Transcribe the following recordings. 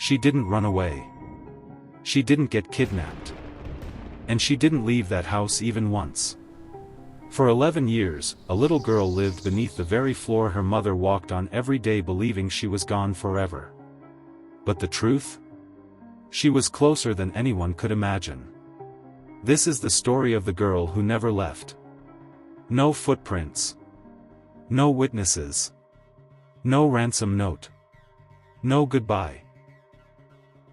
She didn't run away. She didn't get kidnapped. And she didn't leave that house even once. For 11 years, a little girl lived beneath the very floor her mother walked on every day, believing she was gone forever. But the truth? She was closer than anyone could imagine. This is the story of the girl who never left. No footprints. No witnesses. No ransom note. No goodbye.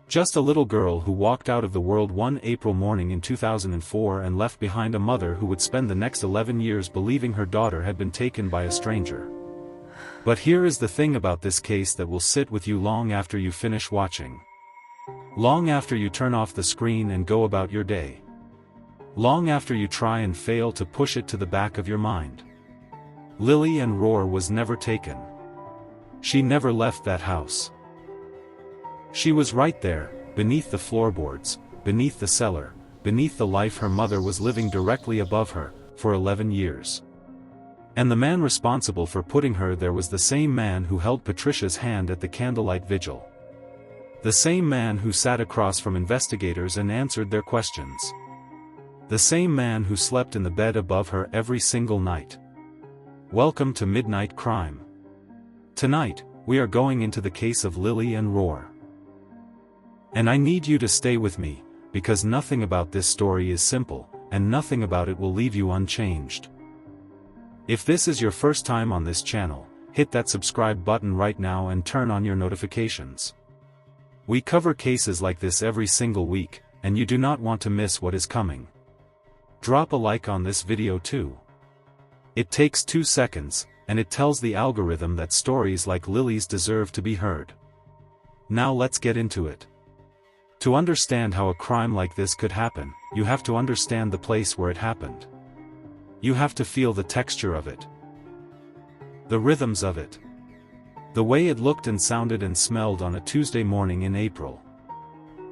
Just a little girl who walked out of the world one April morning in 2004 and left behind a mother who would spend the next 11 years believing her daughter had been taken by a stranger. But here is the thing about this case that will sit with you long after you finish watching. Long after you turn off the screen and go about your day. Long after you try and fail to push it to the back of your mind. Lily Ann Rohr was never taken. She never left that house. She was right there, beneath the floorboards, beneath the cellar, beneath the life her mother was living directly above her, for 11 years. And the man responsible for putting her there was the same man who held Patricia's hand at the candlelight vigil. The same man who sat across from investigators and answered their questions. The same man who slept in the bed above her every single night. Welcome to Midnight Crime. Tonight, we are going into the case of Lily Ann Rohr. And I need you to stay with me, because nothing about this story is simple, and nothing about it will leave you unchanged. If this is your first time on this channel, hit that subscribe button right now and turn on your notifications. We cover cases like this every single week, and you do not want to miss what is coming. Drop a like on this video too. It takes 2 seconds, and it tells the algorithm that stories like Lily's deserve to be heard. Now let's get into it. To understand how a crime like this could happen, you have to understand the place where it happened. You have to feel the texture of it. The rhythms of it. The way it looked and sounded and smelled on a Tuesday morning in April.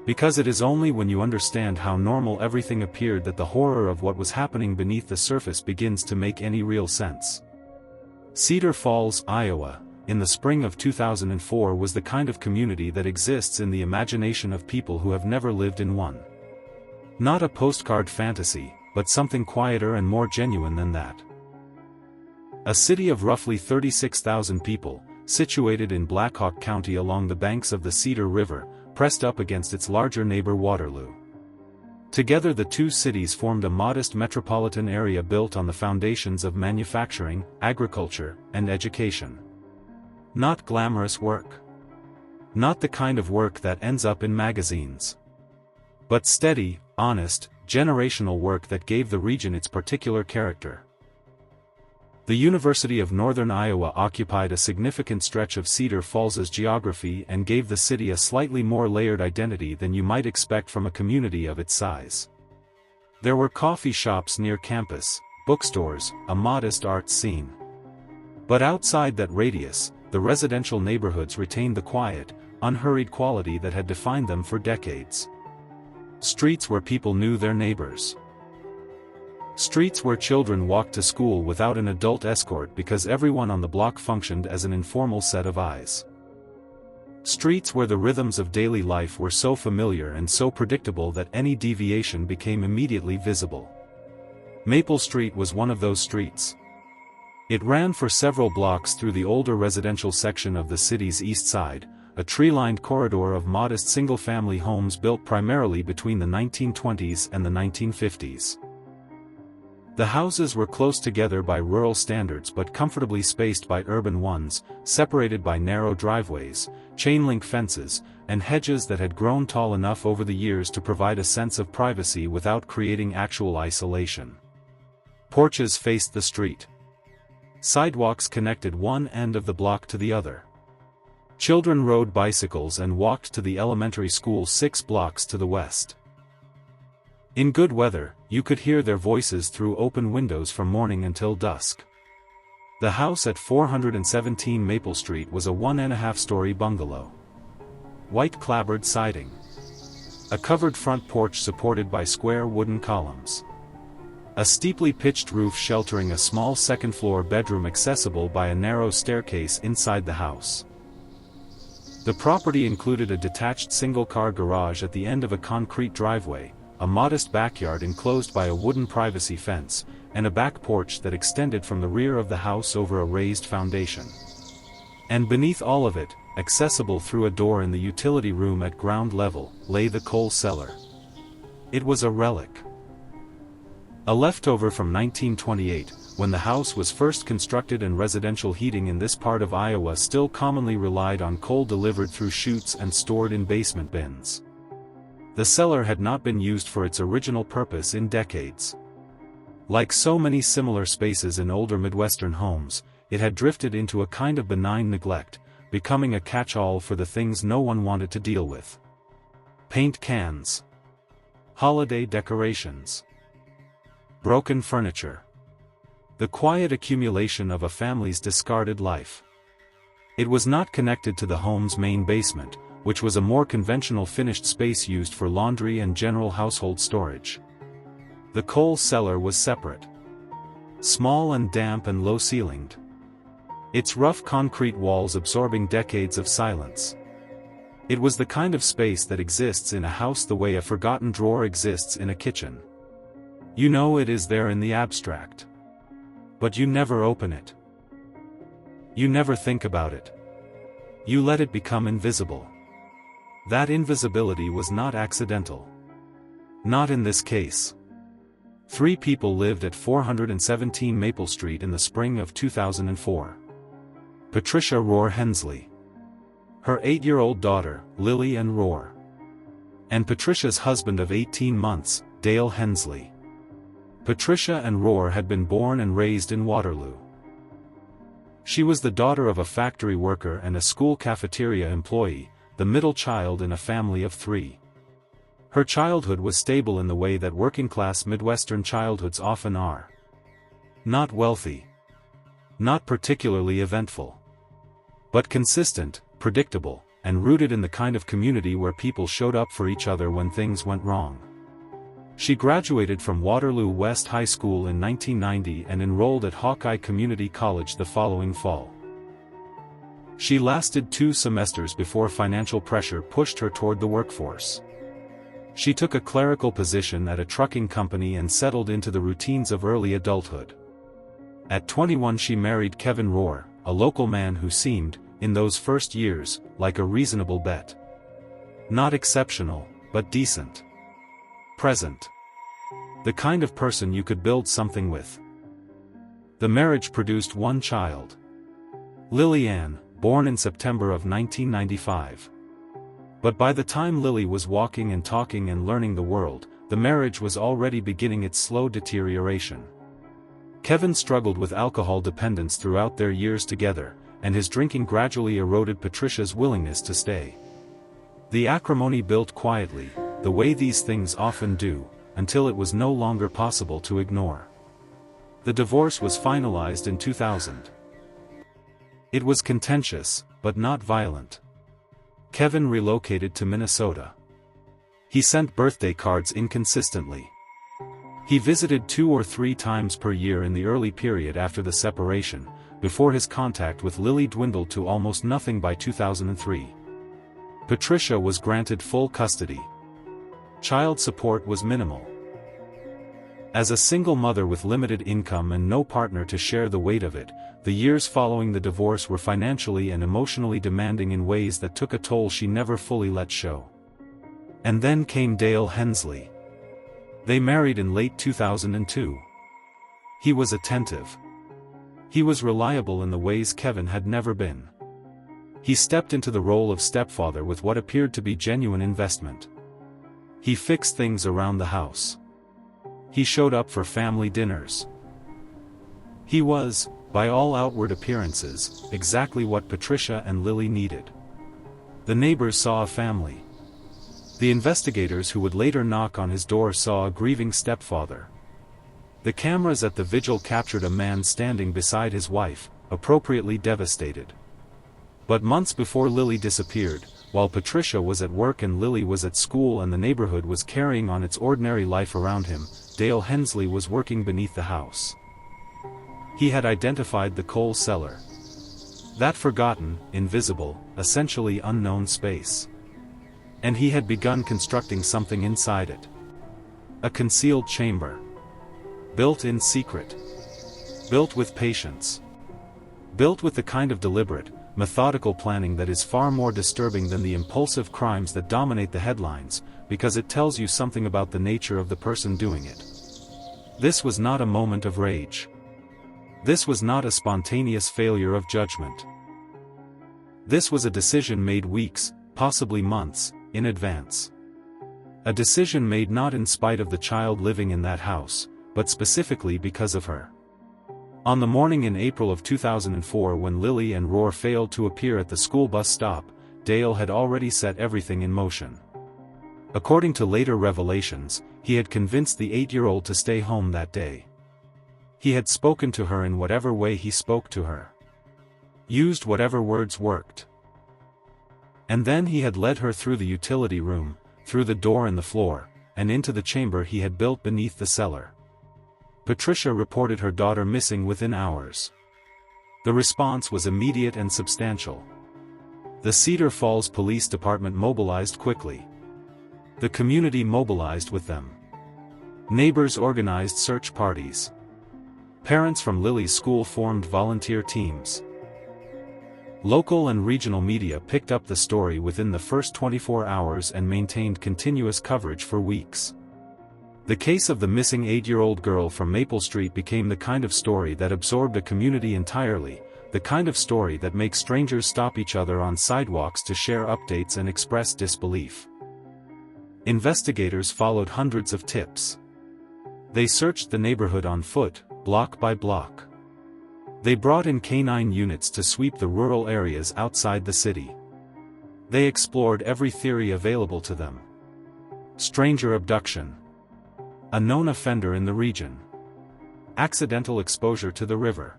Because it is only when you understand how normal everything appeared that the horror of what was happening beneath the surface begins to make any real sense. Cedar Falls, Iowa, in the spring of 2004 was the kind of community that exists in the imagination of people who have never lived in one. Not a postcard fantasy, but something quieter and more genuine than that. A city of roughly 36,000 people, situated in Blackhawk County along the banks of the Cedar River, pressed up against its larger neighbor Waterloo. Together the two cities formed a modest metropolitan area built on the foundations of manufacturing, agriculture, and education. Not glamorous work. Not the kind of work that ends up in magazines. But steady, honest, generational work that gave the region its particular character. The University of Northern Iowa occupied a significant stretch of Cedar Falls's geography and gave the city a slightly more layered identity than you might expect from a community of its size. There were coffee shops near campus, bookstores, a modest arts scene. But outside that radius, the residential neighborhoods retained the quiet, unhurried quality that had defined them for decades. Streets where people knew their neighbors. Streets where children walked to school without an adult escort because everyone on the block functioned as an informal set of eyes. Streets where the rhythms of daily life were so familiar and so predictable that any deviation became immediately visible. Maple Street was one of those streets. It ran for several blocks through the older residential section of the city's east side, a tree-lined corridor of modest single-family homes built primarily between the 1920s and the 1950s. The houses were close together by rural standards but comfortably spaced by urban ones, separated by narrow driveways, chain-link fences, and hedges that had grown tall enough over the years to provide a sense of privacy without creating actual isolation. Porches faced the street. Sidewalks connected one end of the block to the other. Children rode bicycles and walked to the elementary school 6 blocks to the west. In good weather, you could hear their voices through open windows from morning until dusk. The house at 417 Maple Street was a 1.5-story bungalow. White clapboard siding. A covered front porch supported by square wooden columns. A steeply pitched roof sheltering a small second-floor bedroom accessible by a narrow staircase inside the house. The property included a detached single-car garage at the end of a concrete driveway, a modest backyard enclosed by a wooden privacy fence, and a back porch that extended from the rear of the house over a raised foundation. And beneath all of it, accessible through a door in the utility room at ground level, lay the coal cellar. It was a relic. A leftover from 1928, when the house was first constructed, and residential heating in this part of Iowa still commonly relied on coal delivered through chutes and stored in basement bins. The cellar had not been used for its original purpose in decades. Like so many similar spaces in older Midwestern homes, it had drifted into a kind of benign neglect, becoming a catch-all for the things no one wanted to deal with. Paint cans. Holiday decorations. Broken furniture. The quiet accumulation of a family's discarded life. It was not connected to the home's main basement, which was a more conventional finished space used for laundry and general household storage. The coal cellar was separate. Small and damp and low-ceilinged. Its rough concrete walls absorbing decades of silence. It was the kind of space that exists in a house the way a forgotten drawer exists in a kitchen. You know it is there in the abstract. But you never open it. You never think about it. You let it become invisible. That invisibility was not accidental. Not in this case. 3 people lived at 417 Maple Street in the spring of 2004. Patricia Rohr Hensley. Her 8-year-old daughter, Lily Ann Rohr. And Patricia's husband of 18 months, Dale Hensley. Patricia Ann Rohr had been born and raised in Waterloo. She was the daughter of a factory worker and a school cafeteria employee, the middle child in a family of 3. Her childhood was stable in the way that working-class Midwestern childhoods often are. Not wealthy. Not particularly eventful. But consistent, predictable, and rooted in the kind of community where people showed up for each other when things went wrong. She graduated from Waterloo West High School in 1990 and enrolled at Hawkeye Community College the following fall. She lasted 2 semesters before financial pressure pushed her toward the workforce. She took a clerical position at a trucking company and settled into the routines of early adulthood. At 21 she married Kevin Rohr, a local man who seemed, in those first years, like a reasonable bet. Not exceptional, but decent. Present. The kind of person you could build something with. The marriage produced 1 child. Lily Ann, born in September of 1995. But by the time Lily was walking and talking and learning the world, the marriage was already beginning its slow deterioration. Kevin struggled with alcohol dependence throughout their years together, and his drinking gradually eroded Patricia's willingness to stay. The acrimony built quietly, the way these things often do, until it was no longer possible to ignore. The divorce was finalized in 2000. It was contentious, but not violent. Kevin relocated to Minnesota. He sent birthday cards inconsistently. He visited 2 or 3 times per year in the early period after the separation, before his contact with Lily dwindled to almost nothing by 2003. Patricia was granted full custody. Child support was minimal. As a single mother with limited income and no partner to share the weight of it, the years following the divorce were financially and emotionally demanding in ways that took a toll she never fully let show. And then came Dale Hensley. They married in late 2002. He was attentive. He was reliable in the ways Kevin had never been. He stepped into the role of stepfather with what appeared to be genuine investment. He fixed things around the house. He showed up for family dinners. He was, by all outward appearances, exactly what Patricia and Lily needed. The neighbors saw a family. The investigators who would later knock on his door saw a grieving stepfather. The cameras at the vigil captured a man standing beside his wife, appropriately devastated. But months before Lily disappeared, while Patricia was at work and Lily was at school and the neighborhood was carrying on its ordinary life around him, Dale Hensley was working beneath the house. He had identified the coal cellar. That forgotten, invisible, essentially unknown space. And he had begun constructing something inside it. A concealed chamber. Built in secret. Built with patience. Built with the kind of deliberate, methodical planning that is far more disturbing than the impulsive crimes that dominate the headlines, because it tells you something about the nature of the person doing it. This was not a moment of rage. This was not a spontaneous failure of judgment. This was a decision made weeks, possibly months, in advance. A decision made not in spite of the child living in that house, but specifically because of her. On the morning in April of 2004 when Lily and Roar failed to appear at the school bus stop, Dale had already set everything in motion. According to later revelations, he had convinced the 8-year-old to stay home that day. He had spoken to her in whatever way he spoke to her. Used whatever words worked. And then he had led her through the utility room, through the door in the floor, and into the chamber he had built beneath the cellar. Patricia reported her daughter missing within hours. The response was immediate and substantial. The Cedar Falls Police Department mobilized quickly. The community mobilized with them. Neighbors organized search parties. Parents from Lily's school formed volunteer teams. Local and regional media picked up the story within the first 24 hours and maintained continuous coverage for weeks. The case of the missing 8-year-old girl from Maple Street became the kind of story that absorbed a community entirely, the kind of story that makes strangers stop each other on sidewalks to share updates and express disbelief. Investigators followed hundreds of tips. They searched the neighborhood on foot, block by block. They brought in canine units to sweep the rural areas outside the city. They explored every theory available to them. Stranger abduction. A known offender in the region. Accidental exposure to the river.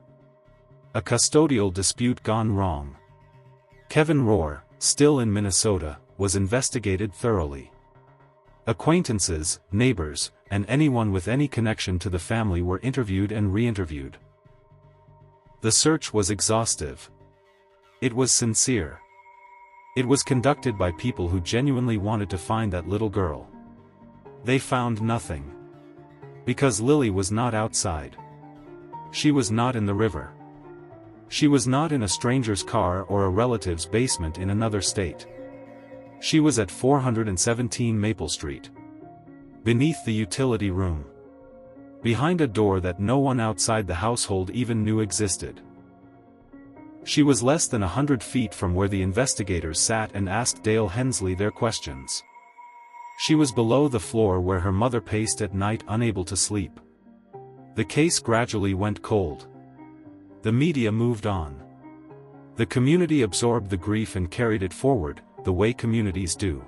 A custodial dispute gone wrong. Kevin Roar, still in Minnesota, was investigated thoroughly. Acquaintances, neighbors, and anyone with any connection to the family were interviewed and re-interviewed. The search was exhaustive. It was sincere. It was conducted by people who genuinely wanted to find that little girl. They found nothing. Because Lily was not outside. She was not in the river. She was not in a stranger's car or a relative's basement in another state. She was at 417 Maple Street. Beneath the utility room. Behind a door that no one outside the household even knew existed. She was less than 100 feet from where the investigators sat and asked Dale Hensley their questions. She was below the floor where her mother paced at night unable to sleep. The case gradually went cold. The media moved on. The community absorbed the grief and carried it forward, the way communities do.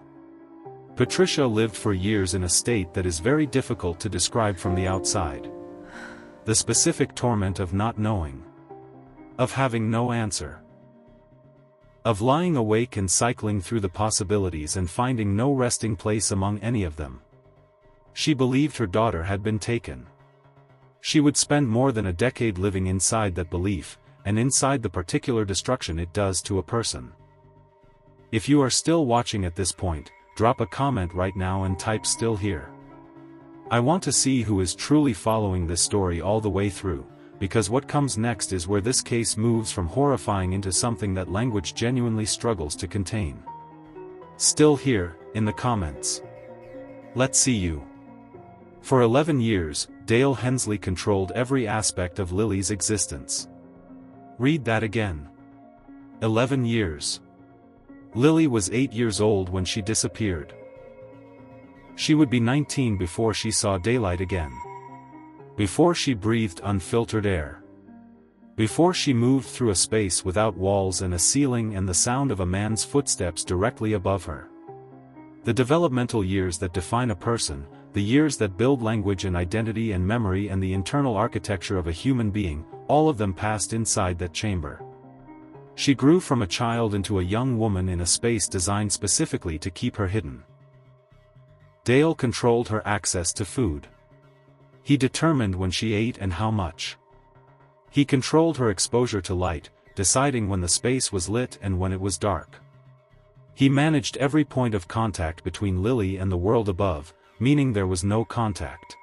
Patricia lived for years in a state that is very difficult to describe from the outside. The specific torment of not knowing. Of having no answer. Of lying awake and cycling through the possibilities and finding no resting place among any of them. She believed her daughter had been taken. She would spend more than a decade living inside that belief, and inside the particular destruction it does to a person. If you are still watching at this point, drop a comment right now and type "still here." I want to see who is truly following this story all the way through, because what comes next is where this case moves from horrifying into something that language genuinely struggles to contain. Still here, in the comments. Let's see you. For 11 years, Dale Hensley controlled every aspect of Lily's existence. Read that again. 11 years. Lily was 8 years old when she disappeared. She would be 19 before she saw daylight again. Before she breathed unfiltered air. Before she moved through a space without walls and a ceiling and the sound of a man's footsteps directly above her. The developmental years that define a person, the years that build language and identity and memory and the internal architecture of a human being, all of them passed inside that chamber. She grew from a child into a young woman in a space designed specifically to keep her hidden. Dale controlled her access to food. He determined when she ate and how much. He controlled her exposure to light, deciding when the space was lit and when it was dark. He managed every point of contact between Lily and the world above, meaning there was no contact.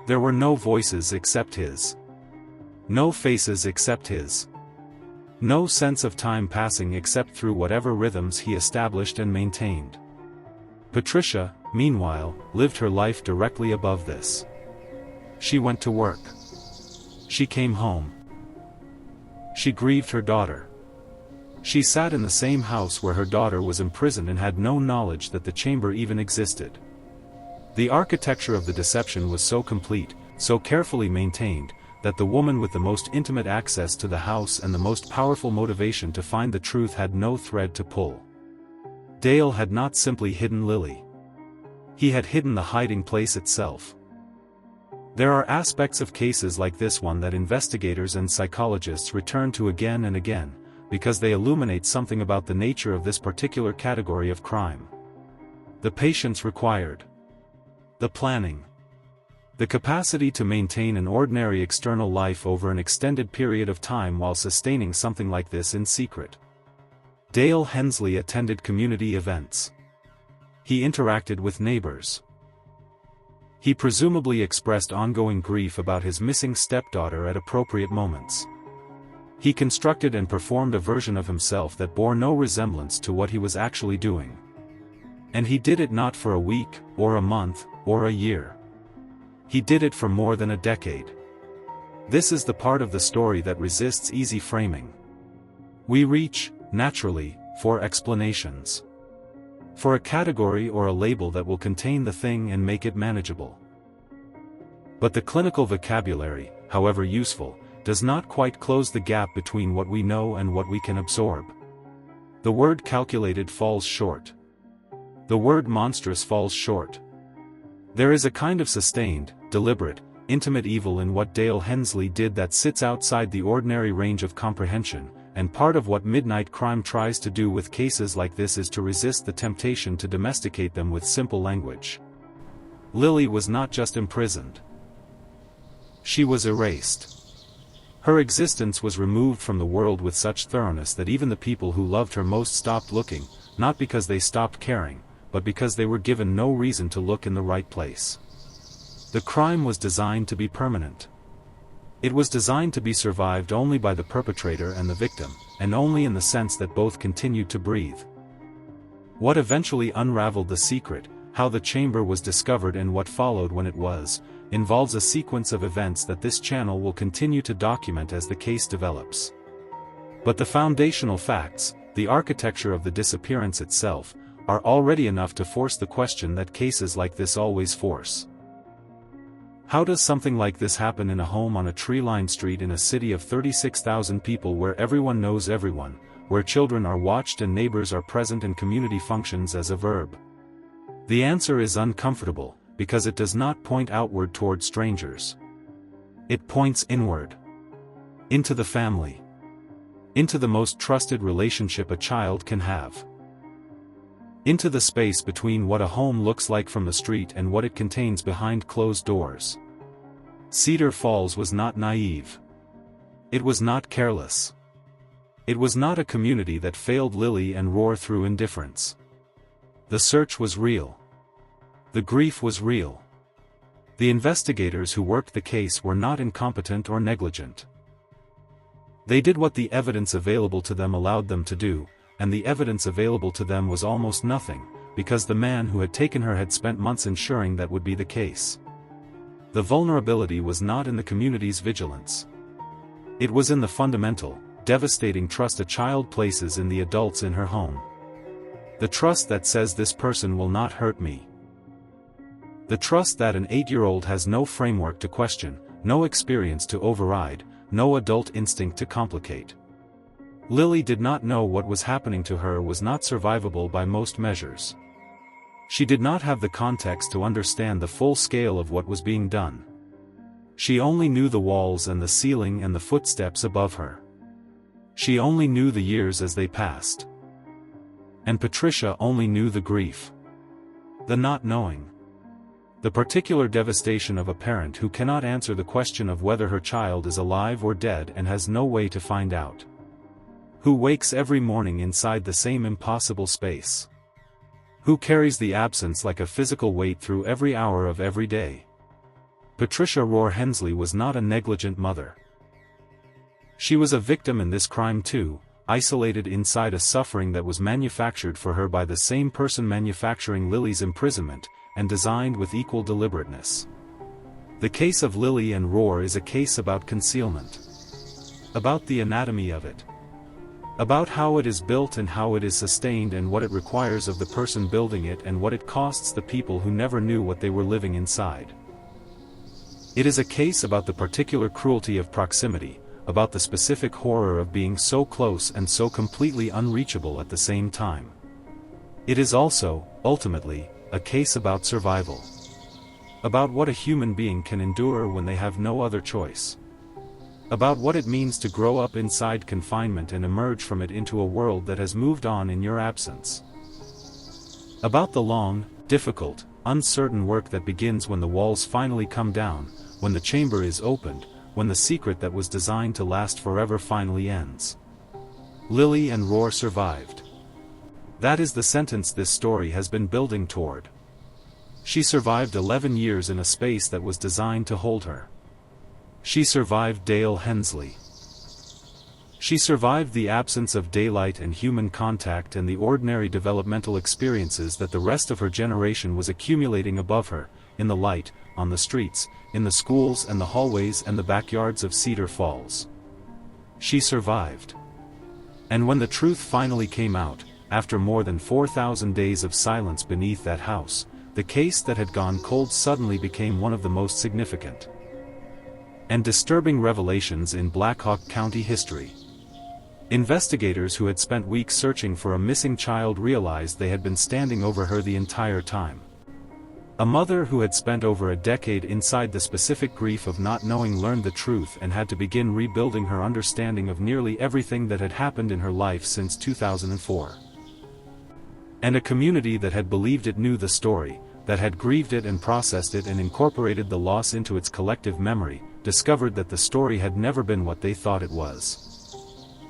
There were no voices except his. No faces except his. No sense of time passing except through whatever rhythms he established and maintained. Patricia, meanwhile, lived her life directly above this. She went to work. She came home. She grieved her daughter. She sat in the same house where her daughter was imprisoned and had no knowledge that the chamber even existed. The architecture of the deception was so complete, so carefully maintained, that the woman with the most intimate access to the house and the most powerful motivation to find the truth had no thread to pull. Dale had not simply hidden Lily. He had hidden the hiding place itself. There are aspects of cases like this one that investigators and psychologists return to again and again, because they illuminate something about the nature of this particular category of crime. The patience required. The planning. The capacity to maintain an ordinary external life over an extended period of time while sustaining something like this in secret. Dale Hensley attended community events. He interacted with neighbors. He presumably expressed ongoing grief about his missing stepdaughter at appropriate moments. He constructed and performed a version of himself that bore no resemblance to what he was actually doing. And he did it not for a week, or a month, or a year. He did it for more than a decade. This is the part of the story that resists easy framing. We reach, naturally, for explanations. For a category or a label that will contain the thing and make it manageable. But the clinical vocabulary, however useful, does not quite close the gap between what we know and what we can absorb. The word calculated falls short. The word monstrous falls short. There is a kind of sustained, deliberate, intimate evil in what Dale Hensley did that sits outside the ordinary range of comprehension, and part of what midnight crime tries to do with cases like this is to resist the temptation to domesticate them with simple language. Lily was not just imprisoned. She was erased. Her existence was removed from the world with such thoroughness that even the people who loved her most stopped looking, not because they stopped caring, but because they were given no reason to look in the right place. The crime was designed to be permanent. It was designed to be survived only by the perpetrator and the victim, and only in the sense that both continued to breathe. What eventually unraveled the secret, how the chamber was discovered and what followed when it was, involves a sequence of events that this channel will continue to document as the case develops. But the foundational facts, the architecture of the disappearance itself, are already enough to force the question that cases like this always force. How does something like this happen in a home on a tree-lined street in a city of 36,000 people where everyone knows everyone, where children are watched and neighbors are present and community functions as a verb? The answer is uncomfortable, because it does not point outward toward strangers. It points inward. Into the family. Into the most trusted relationship a child can have. Into the space between what a home looks like from the street and what it contains behind closed doors. Cedar Falls was not naive. It was not careless. It was not a community that failed Lily and roar through indifference. The search was real. The grief was real. The investigators who worked the case were not incompetent or negligent. They did what the evidence available to them allowed them to do, and the evidence available to them was almost nothing, because the man who had taken her had spent months ensuring that would be the case. The vulnerability was not in the community's vigilance. It was in the fundamental, devastating trust a child places in the adults in her home. The trust that says this person will not hurt me. The trust that an 8-year-old has no framework to question, no experience to override, no adult instinct to complicate. Lily did not know what was happening to her was not survivable by most measures. She did not have the context to understand the full scale of what was being done. She only knew the walls and the ceiling and the footsteps above her. She only knew the years as they passed. And Patricia only knew the grief. The not knowing. The particular devastation of a parent who cannot answer the question of whether her child is alive or dead and has no way to find out. Who wakes every morning inside the same impossible space? Who carries the absence like a physical weight through every hour of every day? Patricia Rohr Hensley was not a negligent mother. She was a victim in this crime too, isolated inside a suffering that was manufactured for her by the same person manufacturing Lily's imprisonment, and designed with equal deliberateness. The case of Lily and Rohr is a case about concealment. About the anatomy of it. About how it is built and how it is sustained and what it requires of the person building it and what it costs the people who never knew what they were living inside. It is a case about the particular cruelty of proximity, about the specific horror of being so close and so completely unreachable at the same time. It is also, ultimately, a case about survival. About what a human being can endure when they have no other choice. About what it means to grow up inside confinement and emerge from it into a world that has moved on in your absence. About the long, difficult, uncertain work that begins when the walls finally come down, when the chamber is opened, when the secret that was designed to last forever finally ends. Lily and Rohr survived. That is the sentence this story has been building toward. She survived 11 years in a space that was designed to hold her. She survived Dale Hensley. She survived the absence of daylight and human contact and the ordinary developmental experiences that the rest of her generation was accumulating above her, in the light, on the streets, in the schools and the hallways and the backyards of Cedar Falls. She survived. And when the truth finally came out, after more than 4,000 days of silence beneath that house, the case that had gone cold suddenly became one of the most significant and disturbing revelations in Black Hawk County history. Investigators who had spent weeks searching for a missing child realized they had been standing over her the entire time. A mother who had spent over a decade inside the specific grief of not knowing learned the truth and had to begin rebuilding her understanding of nearly everything that had happened in her life since 2004. And a community that had believed it knew the story, that had grieved it and processed it and incorporated the loss into its collective memory, discovered that the story had never been what they thought it was.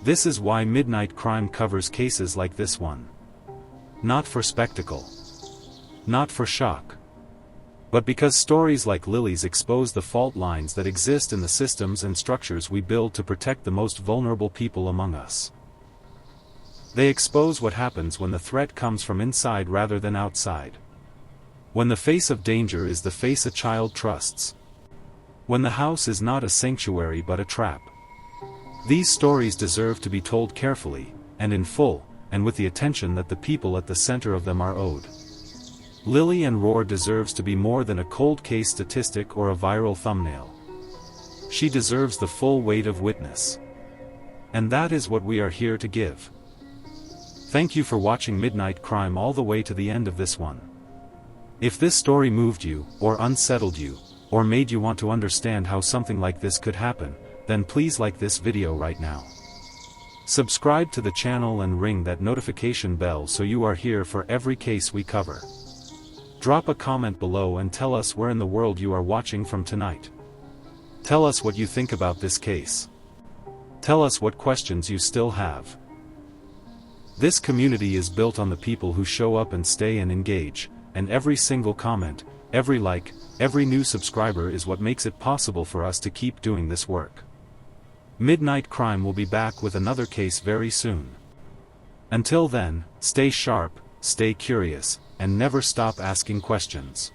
This is why Midnight Crime covers cases like this one. Not for spectacle. Not for shock. But because stories like Lily's expose the fault lines that exist in the systems and structures we build to protect the most vulnerable people among us. They expose what happens when the threat comes from inside rather than outside. When the face of danger is the face a child trusts. When the house is not a sanctuary but a trap. These stories deserve to be told carefully, and in full, and with the attention that the people at the center of them are owed. Lily and Rohr deserves to be more than a cold case statistic or a viral thumbnail. She deserves the full weight of witness. And that is what we are here to give. Thank you for watching Midnight Crime all the way to the end of this one. If this story moved you, or unsettled you, or made you want to understand how something like this could happen, then please like this video right now. Subscribe to the channel and ring that notification bell so you are here for every case we cover. Drop a comment below and tell us where in the world you are watching from tonight. Tell us what you think about this case. Tell us what questions you still have. This community is built on the people who show up and stay and engage, and every single comment, every like, every new subscriber is what makes it possible for us to keep doing this work. Midnight Crime will be back with another case very soon. Until then, stay sharp, stay curious, and never stop asking questions.